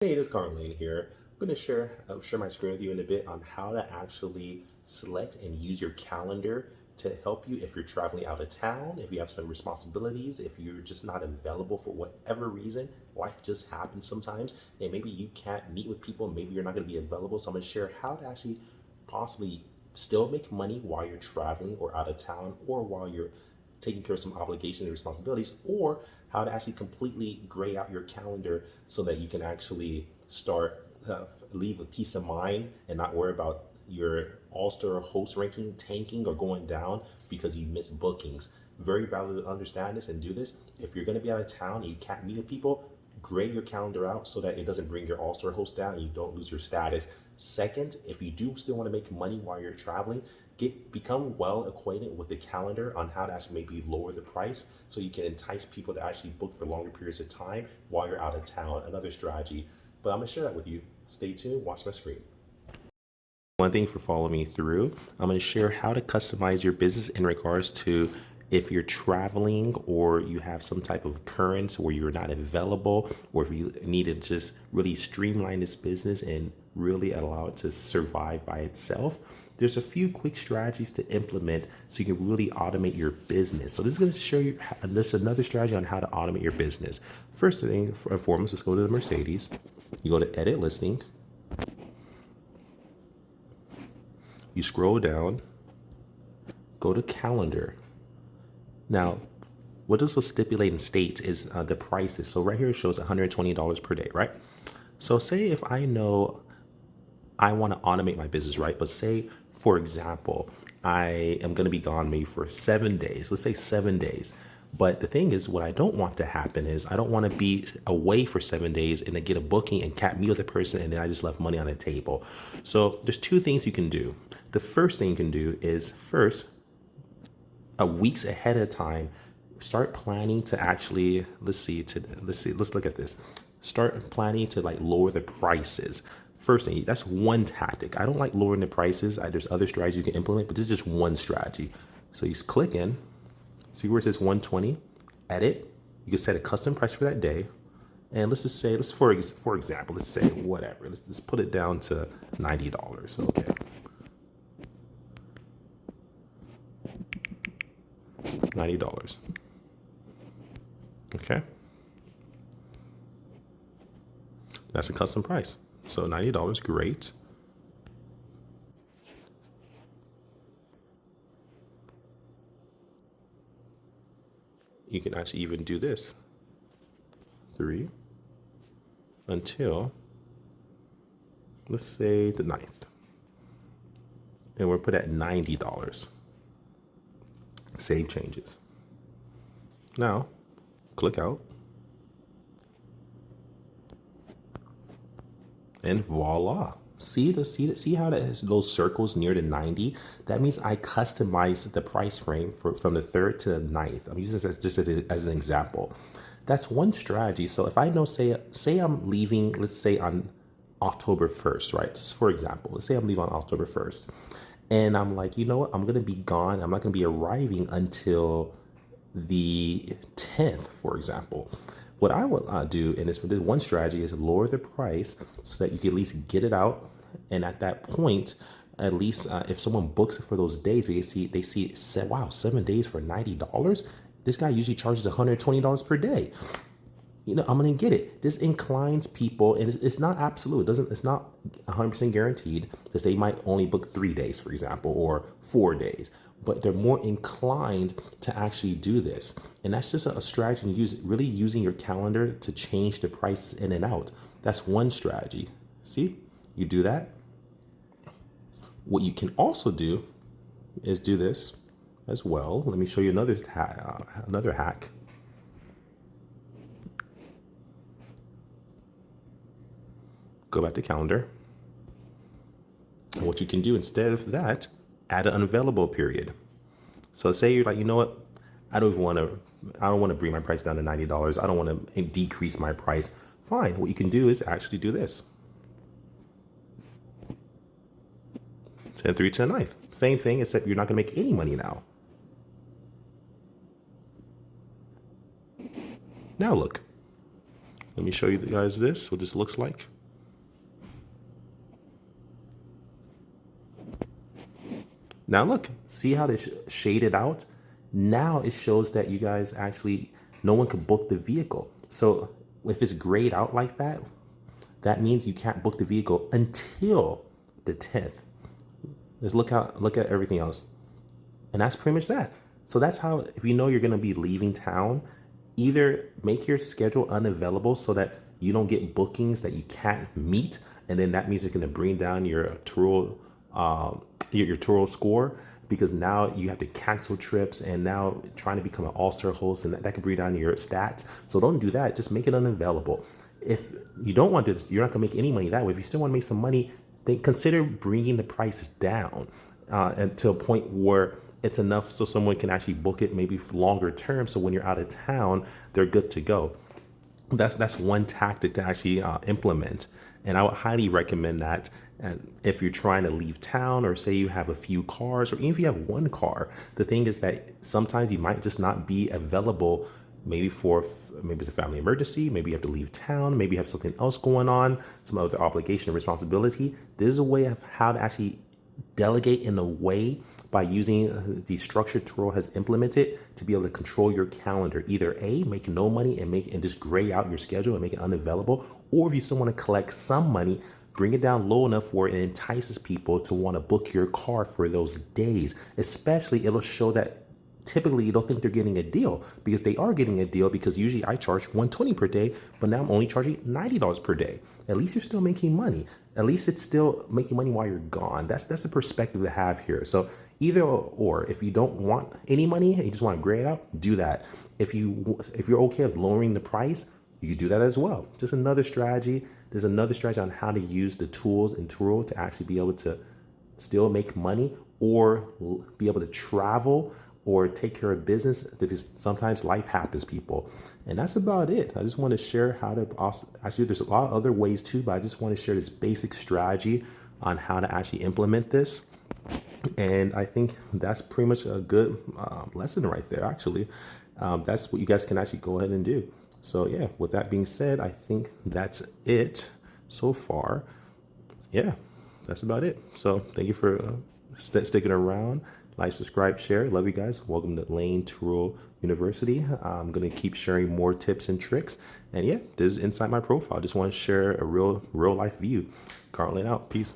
Hey, it is Layn here. I'm going to share my screen with you in a bit on how to actually select and use your calendar to help you if you're traveling out of town, if you have some responsibilities, if you're just not available for whatever reason. Life just happens sometimes, and maybe you can't meet with people, maybe you're not going to be available. So I'm going to share how to actually possibly still make money while you're traveling or out of town, or while you're taking care of some obligations and responsibilities, or how to actually completely gray out your calendar so that you can actually start leave with peace of mind and not worry about your all-star host ranking tanking or going down because you miss bookings. Very valid to understand this and do this. If you're going to be out of town and you can't meet with people, gray your calendar out so that it doesn't bring your all-star host down and you don't lose your status. Second, if you do still want to make money while you're traveling, become well acquainted with the calendar on how to actually maybe lower the price so you can entice people to actually book for longer periods of time while you're out of town. Another strategy. But I'm going to share that with you. Stay tuned, watch my screen. One thing for following me through, I'm going to share how to customize your business in regards to if you're traveling or you have some type of occurrence where you're not available, or if you need to just really streamline this business and really allow it to survive by itself. There's a few quick strategies to implement so you can really automate your business. So this is going to show you this is another strategy on how to automate your business. First thing and foremost, let's go to the Mercedes. You go to edit listing. You scroll down, go to calendar. Now, what this will stipulate and state is the prices. So right here it shows $120 per day, right? So say if I know I want to automate my business, right? But say, for example, I am going to be gone maybe for 7 days. Let's say 7 days. But the thing is, what I don't want to happen is I don't want to be away for 7 days and then get a booking and can't meet with the person and then I just left money on the table. So there's two things you can do. The first thing you can do is first, a weeks ahead of time, start planning to actually let's look at this. Start planning to like lower the prices. First thing, that's one tactic. I don't like lowering the prices. There's other strategies you can implement, but this is just one strategy. So you just click in, see where it says 120, edit. You can set a custom price for that day. And let's just say, for example, let's say whatever. Let's put it down to $90. Okay. $90. Okay. That's a custom price. So $90, great. You can actually even do this. 3 until, let's say, the 9th. And we'll put at $90. Save changes. Now, click out. And voila. See how that has those circles near the 90? That means I customized the price frame from the 3rd to the 9th. I'm using this as an example. That's one strategy. So if I know, say I'm leaving, let's say on October 1st, right? Just for example, let's say I'm leaving on October 1st. And I'm like, you know what? I'm going to be gone. I'm not going to be arriving until the 10th, for example. What I would do in this one strategy is lower the price so that you can at least get it out. And at that point, at least if someone books it for those days, they see wow, 7 days for $90. This guy usually charges $120 per day. I'm gonna get it. This inclines people, and it's not absolute. It's not 100% guaranteed because they might only book 3 days, for example, or 4 days. But they're more inclined to actually do this, and that's just a strategy. Really using your calendar to change the prices in and out. That's one strategy. See, you do that. What you can also do is do this as well. Let me show you another hack. Go back to calendar. And what you can do instead of that, add an unavailable period. So say you're like, you know what? I don't want to bring my price down to $90. I don't want to decrease my price. Fine. What you can do is actually do this. 10/3 to the 9th. Same thing, except you're not going to make any money now. Now look. Let me show you guys this, what this looks like. Now look, see how this shaded out? Now it shows that you guys actually, no one could book the vehicle. So if it's grayed out like that, that means you can't book the vehicle until the 10th. Just look at everything else. And that's pretty much that. So that's how, if you know you're gonna be leaving town, either make your schedule unavailable so that you don't get bookings that you can't meet, and then that means it's gonna bring down your Turo, your Turo score, because now you have to cancel trips and now trying to become an all-star host, and that can bring down your stats. So don't do that. Just make it unavailable. If you don't want to do this, you're not gonna make any money that way. If you still want to make some money, then consider bringing the price down and to a point where it's enough so someone can actually book it maybe for longer term. So when you're out of town, they're good to go. That's one tactic to actually implement, and I would highly recommend that. And if you're trying to leave town, or say you have a few cars, or even if you have one car, the thing is that sometimes you might just not be available. Maybe maybe it's a family emergency, maybe you have to leave town, maybe you have something else going on, some other obligation or responsibility. There's a way of how to actually delegate in a way by using the structure Turo has implemented to be able to control your calendar. Either A, make no money and just gray out your schedule and make it unavailable, or if you still want to collect some money, bring it down low enough where it entices people to want to book your car for those days. Especially, it'll show that typically you don't think they're getting a deal, because they are getting a deal, because usually I charge $120 per day, but now I'm only charging $90 per day. At least you're still making money. At least it's still making money while you're gone. That's the perspective to have here. So either or, if you don't want any money and you just want to gray it out, do that. If you're okay with lowering the price, you can do that as well. Just another strategy. There's another strategy on how to use the tools in Turo to actually be able to still make money, or be able to travel, or take care of business, because sometimes life happens, people. And that's about it. I just want to share how to also, actually there's a lot of other ways too, but I just want to share this basic strategy on how to actually implement this. And I think that's pretty much a good lesson right there, actually. That's what you guys can actually go ahead and do. So yeah, with that being said, I think that's it so far. Yeah, that's about it. So thank you for sticking around. Like, subscribe, share. Love you guys. Welcome to Layn Turo University. I'm going to keep sharing more tips and tricks. And yeah, this is inside my profile. I just want to share a real life view. Conrad out. Peace.